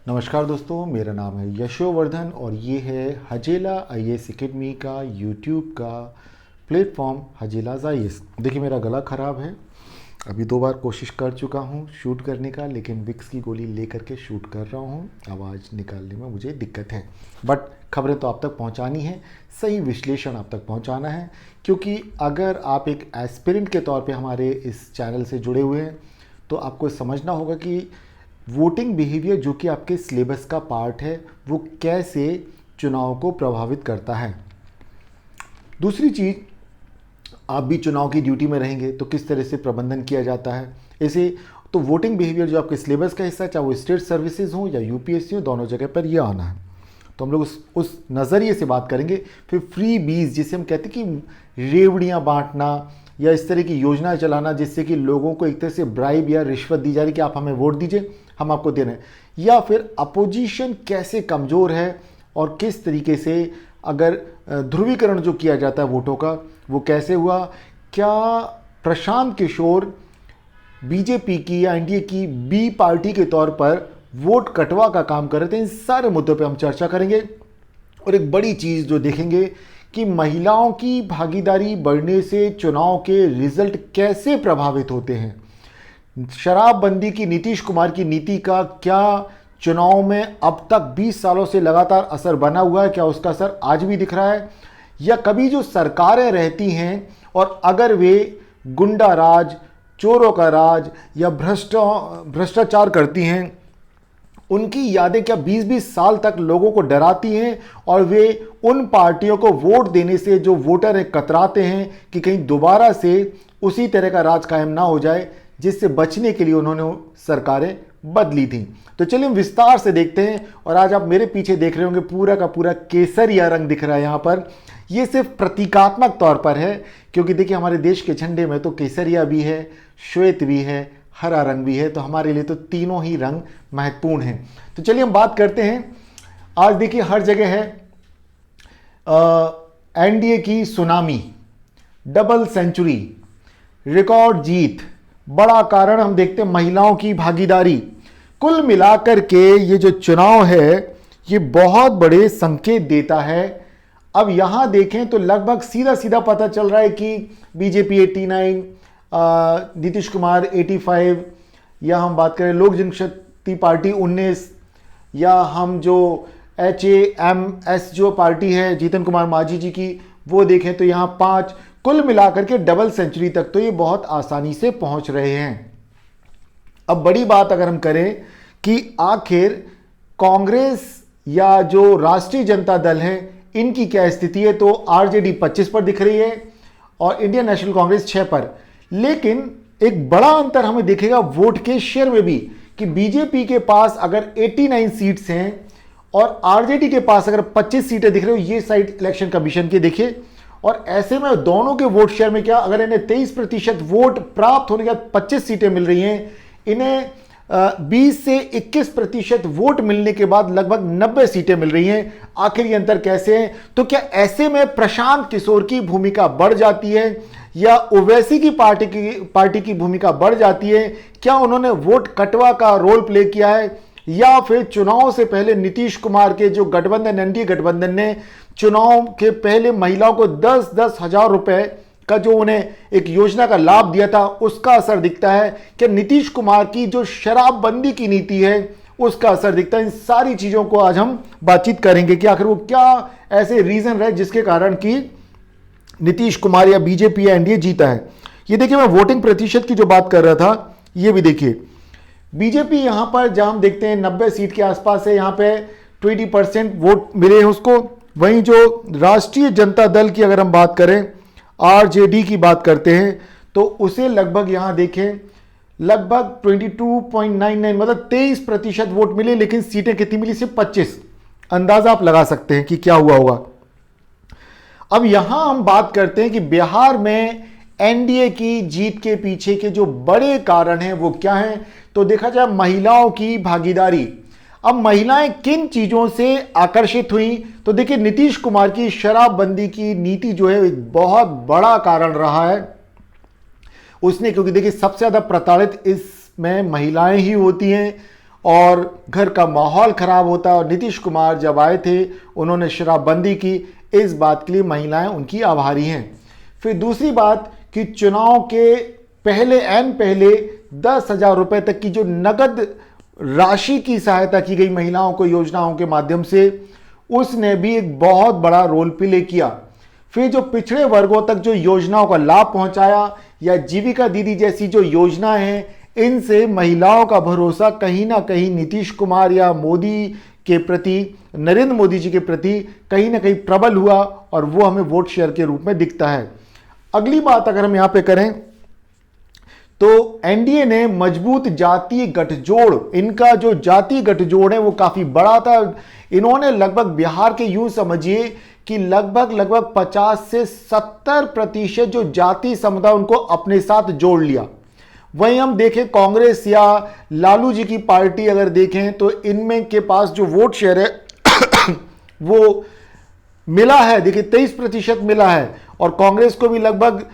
नमस्कार दोस्तों, मेरा नाम है यशोवर्धन और ये है हजेला आईएएस एकेडमी का यूट्यूब का प्लेटफॉर्म हजेलाज आईएएस। देखिए, मेरा गला ख़राब है। अभी 2 बार कोशिश कर चुका हूँ शूट करने का, लेकिन विक्स की गोली लेकर के शूट कर रहा हूँ। आवाज़ निकालने में मुझे दिक्कत है, बट खबरें तो आप तक पहुँचानी है, सही विश्लेषण आप तक पहुँचाना है। क्योंकि अगर आप एक एस्पिरेंट के तौर पर हमारे इस चैनल से जुड़े हुए हैं तो आपको समझना होगा कि वोटिंग बिहेवियर जो कि आपके सिलेबस का पार्ट है वो कैसे चुनाव को प्रभावित करता है। दूसरी चीज़, आप भी चुनाव की ड्यूटी में रहेंगे तो किस तरह से प्रबंधन किया जाता है। ऐसे तो वोटिंग बिहेवियर जो आपके सिलेबस का हिस्सा है, चाहे वो स्टेट सर्विसेज हो या यूपीएससी हो, दोनों जगह पर ये आना है। तो हम लोग उस नज़रिए से बात करेंगे। फिर फ्री बीज, जिसे हम कहते हैं कि रेवड़ियाँ बांटना या इस तरह की योजना चलाना जिससे कि लोगों को एक तरह से ब्राइब या रिश्वत दी जा रही कि आप हमें वोट दीजिए, हम आपको दे रहे हैं। या फिर अपोजिशन कैसे कमज़ोर है और किस तरीके से अगर ध्रुवीकरण जो किया जाता है वोटों का वो कैसे हुआ। क्या प्रशांत किशोर बीजेपी की या एनडीए की बी पार्टी के तौर पर वोट कटवा का काम कर रहे थे। इन सारे मुद्दों पे हम चर्चा करेंगे। और एक बड़ी चीज़ जो देखेंगे कि महिलाओं की भागीदारी बढ़ने से चुनाव के रिजल्ट कैसे प्रभावित होते हैं। शराबबंदी की नीतीश कुमार की नीति का क्या चुनाव में अब तक 20 सालों से लगातार असर बना हुआ है, क्या उसका असर आज भी दिख रहा है। या कभी जो सरकारें रहती हैं और अगर वे गुंडा राज, चोरों का राज या भ्रष्टाचार करती हैं, उनकी यादें क्या 20-20 साल तक लोगों को डराती हैं और वे उन पार्टियों को वोट देने से जो वोटर हैं कतराते हैं कि कहीं दोबारा से उसी तरह का राज कायम ना हो जाए, जिससे बचने के लिए उन्होंने सरकारें बदली थी। तो चलिए हम विस्तार से देखते हैं। और आज आप मेरे पीछे देख रहे होंगे पूरा का पूरा केसरिया रंग दिख रहा है यहाँ पर। ये सिर्फ प्रतीकात्मक तौर पर है, क्योंकि देखिए हमारे देश के झंडे में तो केसरिया भी है, श्वेत भी है, हरा रंग भी है। तो हमारे लिए तो तीनों ही रंग महत्वपूर्ण हैं। तो चलिए हम बात करते हैं। आज देखिए हर जगह है एनडीए की सुनामी, डबल सेंचुरी, रिकॉर्ड जीत। बड़ा कारण हम देखते हैं महिलाओं की भागीदारी। कुल मिलाकर के ये जो चुनाव है ये बहुत बड़े संकेत देता है। अब यहां देखें तो लगभग सीधा सीधा पता चल रहा है कि बीजेपी 89, नीतीश कुमार 85, या हम बात करें लोक जनशक्ति पार्टी 19, या हम जो HAMS जो पार्टी है जीतन कुमार मांझी जी की वो देखें तो यहाँ 5। कुल मिलाकर के डबल सेंचुरी तक तो ये बहुत आसानी से पहुंच रहे हैं। अब बड़ी बात अगर हम करें कि आखिर कांग्रेस या जो राष्ट्रीय जनता दल है इनकी क्या स्थिति है, तो आरजेडी 25 पर दिख रही है और इंडियन नेशनल कांग्रेस 6 पर। लेकिन एक बड़ा अंतर हमें दिखेगा वोट के शेयर में भी, कि बीजेपी के पास अगर 89 सीट्स हैं और आरजेडी के पास अगर 25 सीटें दिख रही हो, ये साइड इलेक्शन कमीशन के देखिए। और ऐसे में दोनों के वोट शेयर में क्या, अगर इन्हें 23% वोट प्राप्त होने के बाद 25 सीटें मिल रही हैं, इन्हें 20 से 21% वोट मिलने के बाद लगभग 90 सीटें मिल रही हैं। आखिर ये अंतर कैसे है? तो क्या ऐसे में प्रशांत किशोर की भूमिका बढ़ जाती है या ओवैसी की पार्टी की भूमिका बढ़ जाती है? क्या उन्होंने वोट कटवा का रोल प्ले किया है, या फिर चुनाव से पहले नीतीश कुमार के जो गठबंधन, एनडीए गठबंधन ने चुनाव के पहले महिलाओं को 10-10 हजार रुपए का जो उन्हें एक योजना का लाभ दिया था उसका असर दिखता है? कि नीतीश कुमार की जो शराबबंदी की नीति है उसका असर दिखता है? इन सारी चीजों को आज हम बातचीत करेंगे कि आखिर वो क्या ऐसे रीजन रहे जिसके कारण कि नीतीश कुमार या बीजेपी या एनडीए जीता है। ये देखिए, मैं वोटिंग प्रतिशत की जो बात कर रहा था, ये भी देखिए बीजेपी यहां पर जहां हम देखते हैं 90 सीट के आसपास है, यहां पे 20% वोट मिले हैं उसको। वहीं जो राष्ट्रीय जनता दल की अगर हम बात करें, आरजेडी की बात करते हैं, तो उसे लगभग यहां देखें लगभग 22.99 मतलब 23% वोट मिले, लेकिन सीटें कितनी मिली? सिर्फ 25। अंदाजा आप लगा सकते हैं कि क्या हुआ होगा। अब यहां हम बात करते हैं कि बिहार में एनडीए की जीत के पीछे के जो बड़े कारण हैं वो क्या हैं। तो देखा जाए महिलाओं की भागीदारी। अब महिलाएं किन चीजों से आकर्षित हुई, तो देखिए नीतीश कुमार की शराबबंदी की नीति जो है एक बहुत बड़ा कारण रहा है उसने, क्योंकि देखिए सबसे ज्यादा प्रताड़ित इसमें महिलाएं ही होती हैं और घर का माहौल खराब होता। और नीतीश कुमार जब आए थे उन्होंने शराबबंदी की, इस बात के लिए महिलाएं उनकी आभारी हैं। फिर दूसरी बात कि चुनाव के पहले 10,000 रुपए तक की जो नगद राशि की सहायता की गई महिलाओं को योजनाओं के माध्यम से, उसने भी एक बहुत बड़ा रोल प्ले किया। फिर जो पिछड़े वर्गों तक जो योजनाओं का लाभ पहुंचाया, या जीविका दीदी जैसी जो योजनाएं हैं, इनसे महिलाओं का भरोसा कहीं ना कहीं नीतीश कुमार या मोदी के प्रति, नरेंद्र मोदी जी के प्रति कहीं ना कहीं प्रबल हुआ, और वो हमें वोट शेयर के रूप में दिखता है। अगली बात अगर हम यहां पे करें तो एनडीए ने मजबूत जातीय गठजोड़, इनका जो जातीय गठजोड़ है वो काफी बड़ा था। इन्होंने लगभग बिहार के, यूं समझिए कि लगभग 50 से 70% जो जाति समुदाय उनको अपने साथ जोड़ लिया। वहीं हम देखें कांग्रेस या लालू जी की पार्टी अगर देखें तो इनमें के पास जो वोट शेयर है वो मिला है, देखिए 23% मिला है, और कांग्रेस को भी लगभग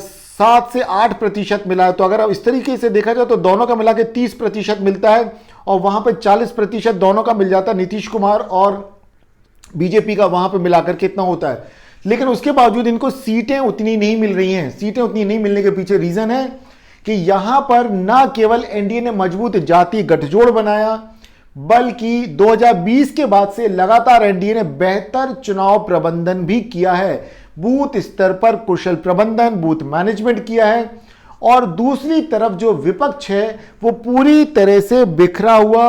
7 से 8% मिला है। तो अगर अब इस तरीके से देखा जाए तो दोनों का मिला के 30% मिलता है, और वहां पर 40% दोनों का मिल जाता है, नीतीश कुमार और बीजेपी का वहां पे मिलाकर कितना होता है। लेकिन उसके बावजूद इनको सीटें उतनी नहीं मिल रही हैं। सीटें उतनी नहीं मिलने के पीछे रीजन है कि यहां पर ना केवल एनडीए ने मजबूत जातीय गठजोड़ बनाया, बल्कि 2020 के बाद से लगातार एनडीए ने बेहतर चुनाव प्रबंधन भी किया है। बूथ स्तर पर कुशल प्रबंधन, बूथ मैनेजमेंट किया है। और दूसरी तरफ जो विपक्ष है वो पूरी तरह से बिखरा हुआ,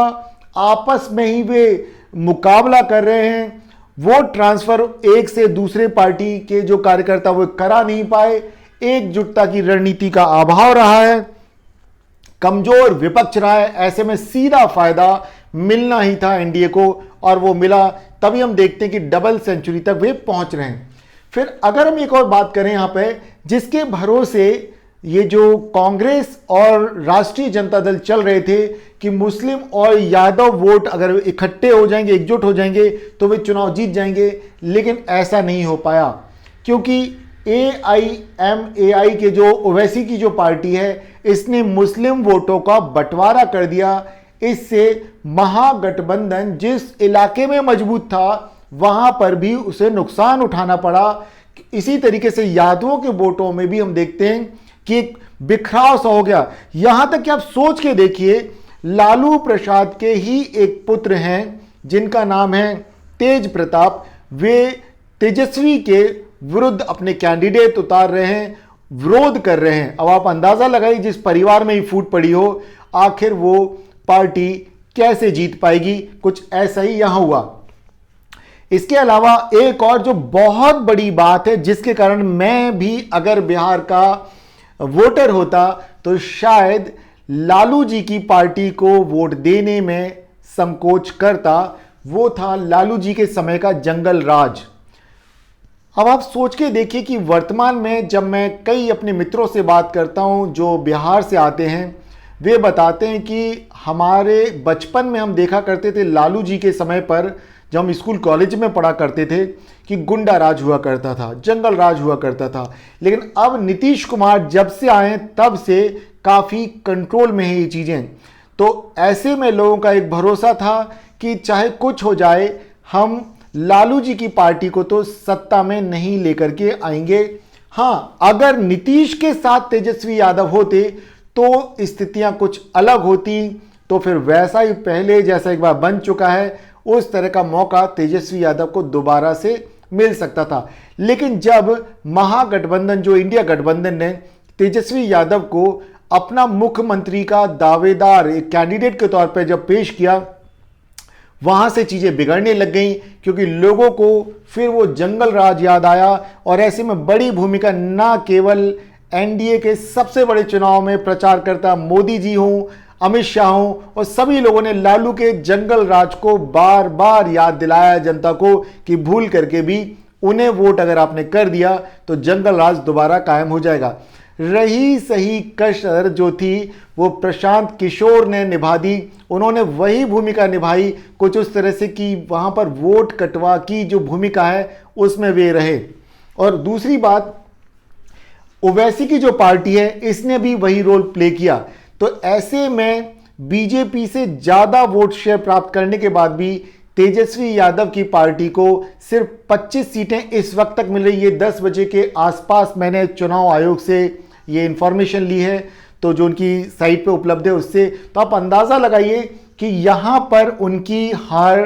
आपस में ही वे मुकाबला कर रहे हैं। वोट ट्रांसफर एक से दूसरे पार्टी के जो कार्यकर्ता वो करा नहीं पाए, एकजुटता की रणनीति का अभाव रहा है, कमजोर विपक्ष रहा है। ऐसे में सीधा फायदा मिलना ही था एनडीए को, और वो मिला। तभी हम देखते हैं कि डबल सेंचुरी तक वे पहुंच रहे हैं। फिर अगर हम एक और बात करें यहां पे, जिसके भरोसे ये जो कांग्रेस और राष्ट्रीय जनता दल चल रहे थे कि मुस्लिम और यादव वोट अगर इकट्ठे हो जाएंगे, एकजुट हो जाएंगे तो वे चुनाव जीत जाएंगे, लेकिन ऐसा नहीं हो पाया, क्योंकि AIMAI के जो ओवैसी की जो पार्टी है, इसने मुस्लिम वोटों का बंटवारा कर दिया। इससे महागठबंधन जिस इलाके में मजबूत था वहां पर भी उसे नुकसान उठाना पड़ा। इसी तरीके से यादवों के वोटों में भी हम देखते हैं कि एक बिखराव सा हो गया। यहां तक कि आप सोच के देखिए, लालू प्रसाद के ही एक पुत्र हैं जिनका नाम है तेज प्रताप, वे तेजस्वी के विरुद्ध अपने कैंडिडेट उतार रहे हैं, विरोध कर रहे हैं। अब आप अंदाजा लगाइए, जिस परिवार में ही फूट पड़ी हो, आखिर वो पार्टी कैसे जीत पाएगी। कुछ ऐसा ही यहां हुआ। इसके अलावा एक और जो बहुत बड़ी बात है, जिसके कारण मैं भी अगर बिहार का वोटर होता तो शायद लालू जी की पार्टी को वोट देने में संकोच करता, वो था लालू जी के समय का जंगल राज। अब आप सोच के देखिए कि वर्तमान में जब मैं कई अपने मित्रों से बात करता हूं जो बिहार से आते हैं, वे बताते हैं कि हमारे बचपन में हम देखा करते थे लालू जी के समय पर, जब हम स्कूल कॉलेज में पढ़ा करते थे, कि गुंडा राज हुआ करता था, जंगल राज हुआ करता था। लेकिन अब नीतीश कुमार जब से आए तब से काफ़ी कंट्रोल में है ये चीज़ें। तो ऐसे में लोगों का एक भरोसा था कि चाहे कुछ हो जाए, हम लालू जी की पार्टी को तो सत्ता में नहीं लेकर के आएंगे। हाँ, अगर नीतीश के साथ तेजस्वी यादव होते तो स्थितियां कुछ अलग होती, तो फिर वैसा ही पहले जैसा एक बार बन चुका है, उस तरह का मौका तेजस्वी यादव को दोबारा से मिल सकता था। लेकिन जब महागठबंधन, जो इंडिया गठबंधन ने तेजस्वी यादव को अपना मुख्यमंत्री का दावेदार, एक कैंडिडेट के तौर पर जब पेश किया, वहां से चीजें बिगड़ने लग गई, क्योंकि लोगों को फिर वो जंगल राज याद आया। और ऐसे में बड़ी भूमिका ना केवल एनडीए के सबसे बड़े चुनाव में प्रचारकर्ता मोदी जी हों, अमित शाह हों, और सभी लोगों ने लालू के जंगल राज को बार बार याद दिलाया जनता को कि भूल करके भी उन्हें वोट अगर आपने कर दिया तो जंगल राज दोबारा कायम हो जाएगा। रही सही कसर जो थी वो प्रशांत किशोर ने निभा दी। उन्होंने वही भूमिका निभाई कुछ उस तरह से कि वहां पर वोट कटवा की जो भूमिका है उसमें वे रहे। और दूसरी बात, ओवैसी की जो पार्टी है इसने भी वही रोल प्ले किया। तो ऐसे में बीजेपी से ज्यादा वोट शेयर प्राप्त करने के बाद भी तेजस्वी यादव की पार्टी को सिर्फ 25 सीटें इस वक्त तक मिल रही है। 10 बजे के आसपास मैंने चुनाव आयोग से ये इंफॉर्मेशन ली है, तो जो उनकी साइट पे उपलब्ध है उससे, तो आप अंदाजा लगाइए कि यहां पर उनकी हार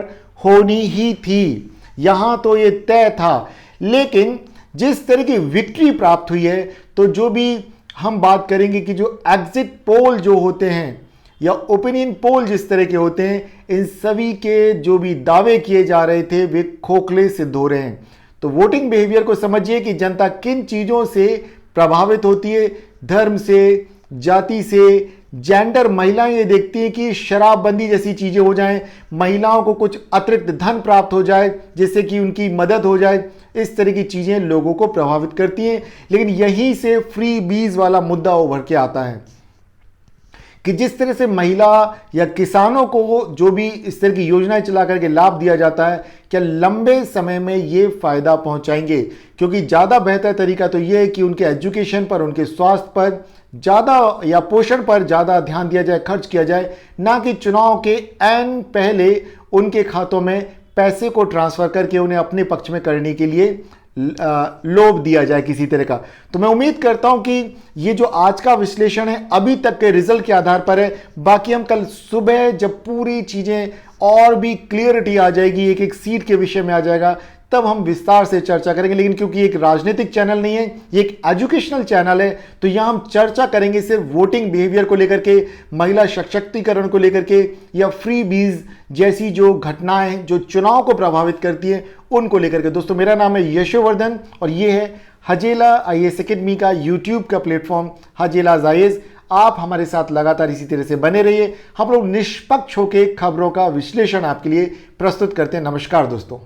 होनी ही थी, यहां तो ये तय था। लेकिन जिस तरह की विक्ट्री प्राप्त हुई है, तो जो भी हम बात करेंगे कि जो एग्जिट पोल जो होते हैं या ओपिनियन पोल जिस तरह के होते हैं, इन सभी के जो भी दावे किए जा रहे थे वे खोखले सिद्ध हो रहे हैं। तो वोटिंग बिहेवियर को समझिए कि जनता किन चीजों से प्रभावित होती है, धर्म से, जाति से, जेंडर। महिलाएं ये देखती हैं कि शराबबंदी जैसी चीजें हो जाएं, महिलाओं को कुछ अतिरिक्त धन प्राप्त हो जाए जिससे कि उनकी मदद हो जाए, इस तरह की चीजें लोगों को प्रभावित करती हैं। लेकिन यहीं से फ्री बीज वाला मुद्दा उभर के आता है कि जिस तरह से महिला या किसानों को जो भी इस तरह की योजनाएं चला करके लाभ दिया जाता है, क्या लंबे समय में ये फायदा पहुंचाएंगे? क्योंकि ज्यादा बेहतर तरीका तो यह है कि उनके एजुकेशन पर, उनके स्वास्थ्य पर ज्यादा या पोषण पर ज्यादा ध्यान दिया जाए, खर्च किया जाए, ना कि चुनाव के ऐन पहले उनके खातों में पैसे को ट्रांसफर करके उन्हें अपने पक्ष में करने के लिए लोभ दिया जाए किसी तरह का। तो मैं उम्मीद करता हूं कि ये जो आज का विश्लेषण है अभी तक के रिजल्ट के आधार पर है। बाकी हम कल सुबह जब पूरी चीजें और भी क्लियरिटी आ जाएगी, एक एक सीट के विषय में आ जाएगा, तब हम विस्तार से चर्चा करेंगे। लेकिन क्योंकि एक राजनीतिक चैनल नहीं है, ये एक एजुकेशनल चैनल है, तो यहां हम चर्चा करेंगे सिर्फ वोटिंग बिहेवियर को लेकर के, महिला सशक्तिकरण को लेकर के, या फ्री बीज जैसी जो घटनाएं जो चुनाव को प्रभावित करती है उनको लेकर के। दोस्तों, मेरा नाम है यशोवर्धन और ये है हजेला IAS एकेडमी का यूट्यूब का प्लेटफॉर्म हजेला IAS। आप हमारे साथ लगातार इसी तरह से बने रहिए। हम लोग निष्पक्ष होकर खबरों का विश्लेषण आपके लिए प्रस्तुत करते हैं। नमस्कार दोस्तों।